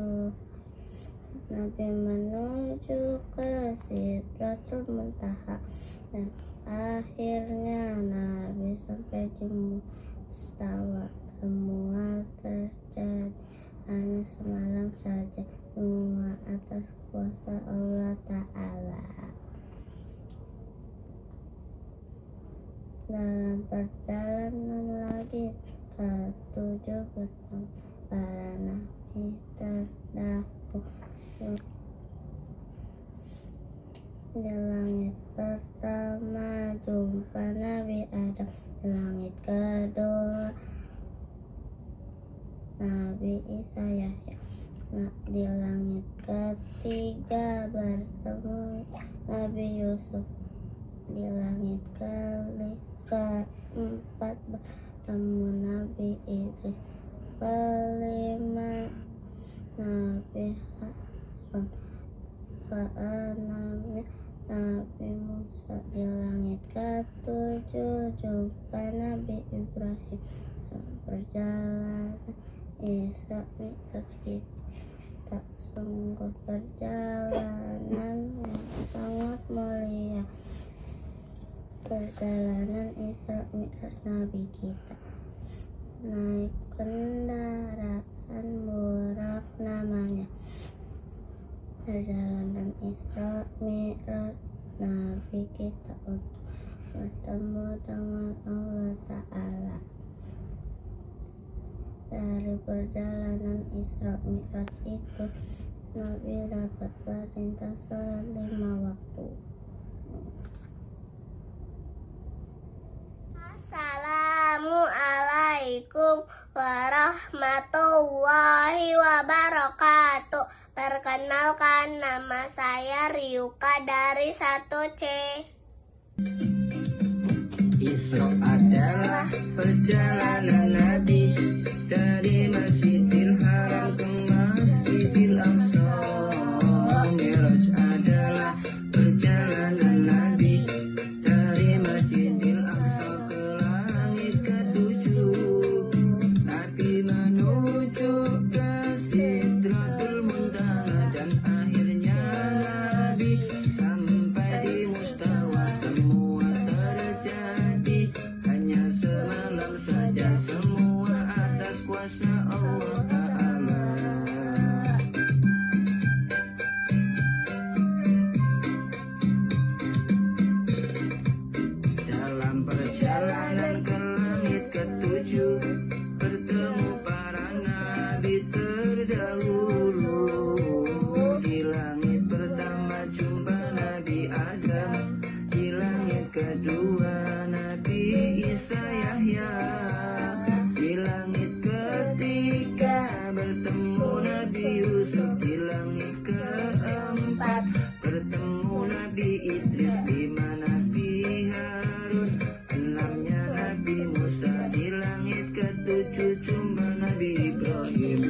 Nabi menuju ke Sidratul Muntaha dan akhirnya Nabi sampai di mustawa. Semua terjadi hanya semalam saja, semua atas kuasa Allah Ta'ala. Dalam perjalanan lagi ke-7 bersama para nabi terdahulu. Di langit pertama jumpa Nabi Adam. Di langit kedua Nabi Isa Yahya. Di langit ketiga bertemu Nabi Yusuf. Di langit keempat bertemu Nabi Idris. Kelima Nabi Harun. Keenam Nabi Musa. Di langit ke-7 jumpa Nabi Ibrahim. Perjalanan Isra Miraj kita sungguh perjalanan yang sangat mulia. perjalanan Isra Mi'raj Nabi kita. Naik kendaraan burak namanya. Perjalanan Isra Mi'raj Nabi kita untuk bertemu dengan Allah Ta'ala. Dari perjalanan Isra Mi'raj itu, Nabi dapat perintah sholat 5 waktu. Assalamualaikum warahmatullahi wabarakatuh. Perkenalkan, nama saya Ryuka dari 1C. Isra adalah perjalanan Nabi dari Masjidil Haram ke Masjidil Aqsa. Mi'raj adalah perjalanan Nabi dari Masjidil Aqsa ke langit ketujuh. Nabi menuju ke Sidratul Muntaha dan akhirnya Nabi sampai di Mustawa. Semua terjadi hanya semalam saja, semua atas kuasa Allah Ta'ala. Dalam perjalanan ke langit ketujuh, bertemu para nabi terdahulu. Di langit pertama jumpa Nabi Adam, di langit kedua Nabi Isa Yahya, di langit ketiga bertemu Nabi Yusuf, di langit keempat bertemu Nabi Idris, 5 Nabi Harun, 6-nya Nabi Musa, di langit ketujuh jumpa Nabi Ibrahim.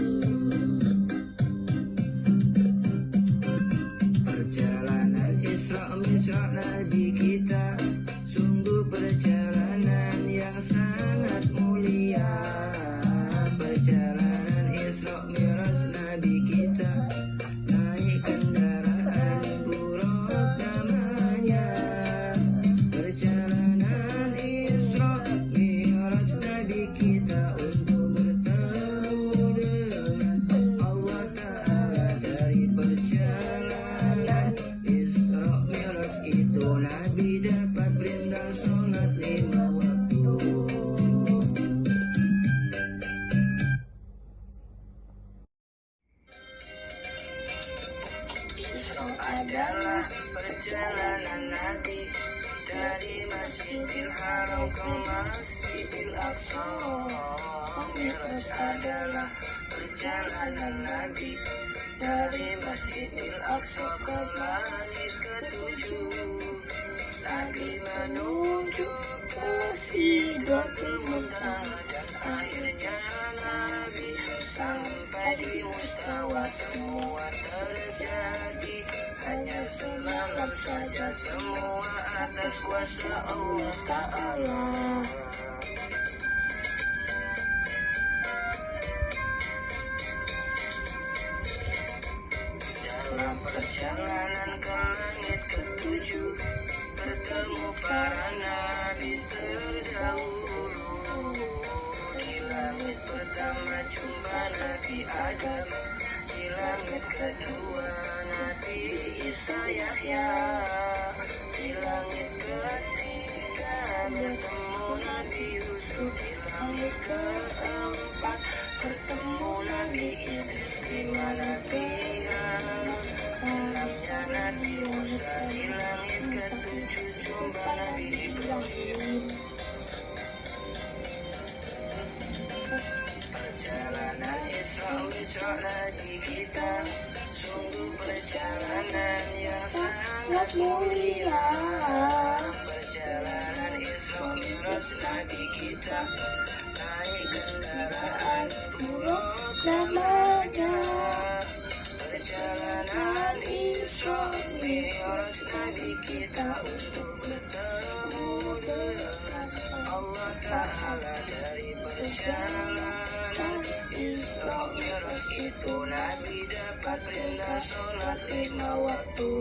Perjalanan Isra Mi'raj Nabi kita sungguh perjalanan yang sangat mulia. Perjalanan Isra Mi'raj Nabi kita, naik kendaraan buruk namanya. Perjalanan Isra Mi'raj Nabi kita untuk bertemu dengan Allah Ta'ala. Dari perjalanan Isra Mi'raj itu Nabi dapat perintah sholat 5 waktu. Isra adalah perjalanan Nabi dari Masjidil Haram ke Masjidil Aqsa. Mi'raj adalah perjalanan Nabi dari Masjidil Aqsa ke langit ketujuh. Nabi menuju ke Sidratul Muntaha dan akhirnya Nabi sampai di Mustawa. Semua terjadi hanya semalam saja, semua atas kuasa Allah Ta'ala. Dalam perjalanan ke langit ketujuh, bertemu para nabi terdahulu. Di langit pertama jumpa Nabi Adam, di langit kedua Nabi Isa Yahya, di langit ketiga bertemu Nabi Yusuf, di langit keempat bertemu Nabi Idris, 5 Nabi Harun, 6-nya Nabi Musa, di langit ketujuh jumpa Nabi Ibrahim. Perjalanan Isra Mi'raj Nabi kita sungguh perjalanan yang sangat mulia. Perjalanan Isra Mi'raj Nabi kita, naik kendaraan buruk namanya. Perjalanan Isra Mi'raj Nabi kita untuk bertemu dengan Allah Ta'ala. Dari perjalanan Isra Mi'raj itu Nabi dapat perintah sholat 5 waktu.